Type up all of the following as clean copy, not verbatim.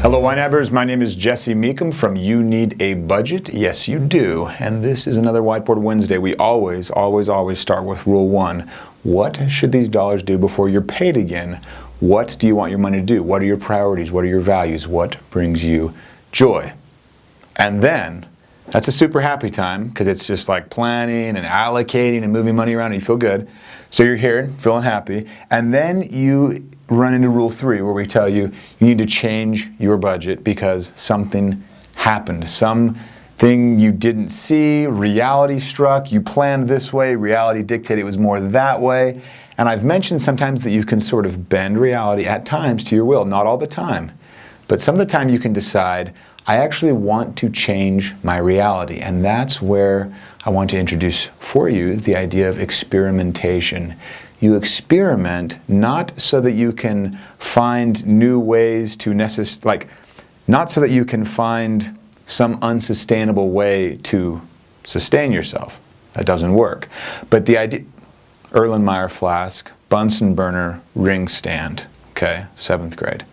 Hello YNABers, my name is Jesse Meekum from You Need a Budget. Yes, you do. And this is another Whiteboard Wednesday. We always start with rule one. What should these dollars do before you're paid again? What do you want your money to do? What are your priorities? What are your values? What brings you joy? And then, that's a super happy time because it's just like planning and allocating and moving money around and you feel good. So you're here feeling happy. And then you run into rule three where we tell you you need to change your budget because something happened. Something you didn't see, reality struck, you planned this way, reality dictated it was more that way. And I've mentioned sometimes that you can sort of bend reality at times to your will, not all the time. But some of the time you can decide, I actually want to change my reality. And that's where I want to introduce for you the idea of experimentation. You experiment not so that you can find new ways to not so that you can find some unsustainable way to sustain yourself. That doesn't work. But the idea, Erlenmeyer flask, Bunsen burner, ring stand, okay, 7th grade.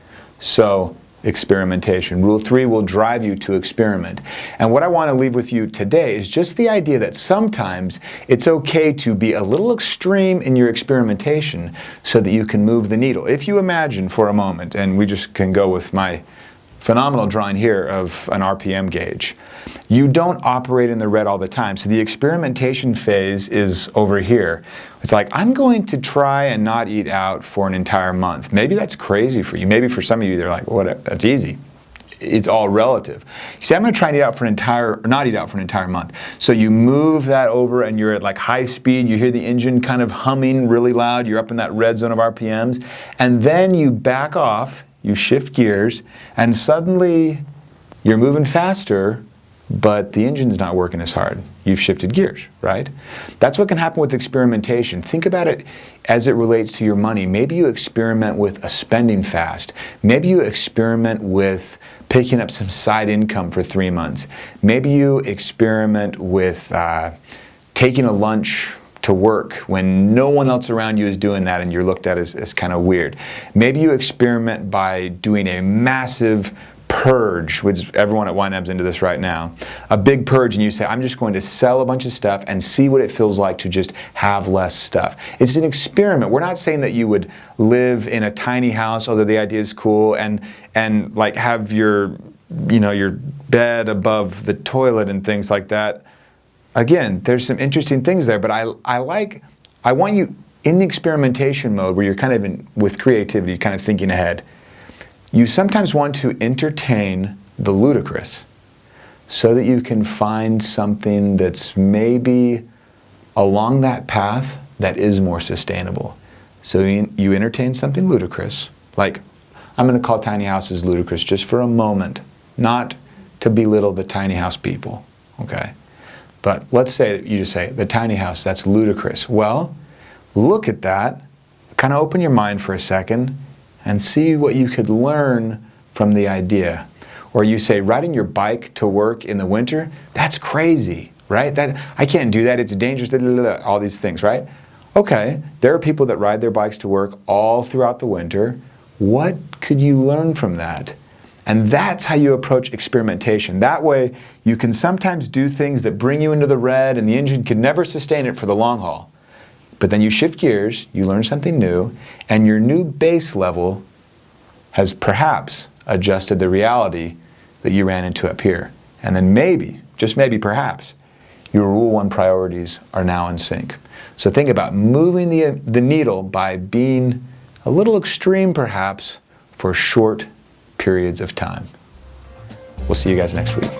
So, experimentation. Rule 3 will drive you to experiment. And what I want to leave with you today is just the idea that sometimes it's okay to be a little extreme in your experimentation so that you can move the needle. If you imagine for a moment, and we just can go with my phenomenal drawing here of an RPM gauge, you don't operate in the red all the time. So the experimentation phase is over here. It's like, I'm going to try and not eat out for an entire month. Maybe that's crazy for you. Maybe for some of you, they're like, what? That's easy. It's all relative. You say, I'm going to try and not eat out for an entire month. So you move that over and you're at like high speed. You hear the engine kind of humming really loud. You're up in that red zone of RPMs. And then you back off, you shift gears, and suddenly you're moving faster, but the engine's not working as hard. You've shifted gears, right? That's what can happen with experimentation. Think about it as it relates to your money. Maybe you experiment with a spending fast. Maybe you experiment with picking up some side income for 3 months. Maybe you experiment with taking a lunch to work when no one else around you is doing that and you're looked at as kind of weird. Maybe you experiment by doing a massive purge, which everyone at YNAB's into this right now, a big purge, and you say, I'm just going to sell a bunch of stuff and see what it feels like to just have less stuff. It's an experiment. We're not saying that you would live in a tiny house, although the idea is cool, and like have your bed above the toilet and things like that. Again, there's some interesting things there, but I want you in the experimentation mode where you're kind of with creativity, kind of thinking ahead. You sometimes want to entertain the ludicrous so that you can find something that's maybe along that path that is more sustainable. So you entertain something ludicrous, like I'm going to call tiny houses ludicrous just for a moment, not to belittle the tiny house people, okay? But let's say that you just say, the tiny house, that's ludicrous. Well, look at that, kind of open your mind for a second, and see what you could learn from the idea. Or you say, riding your bike to work in the winter, that's crazy, right? I can't do that, it's dangerous, all these things, right? Okay, there are people that ride their bikes to work all throughout the winter. What could you learn from that? And that's how you approach experimentation. That way, you can sometimes do things that bring you into the red and the engine can never sustain it for the long haul. But then you shift gears, you learn something new, and your new base level has perhaps adjusted the reality that you ran into up here. And then maybe, just maybe perhaps, your Rule 1 priorities are now in sync. So think about moving the needle by being a little extreme perhaps for short periods of time. We'll see you guys next week.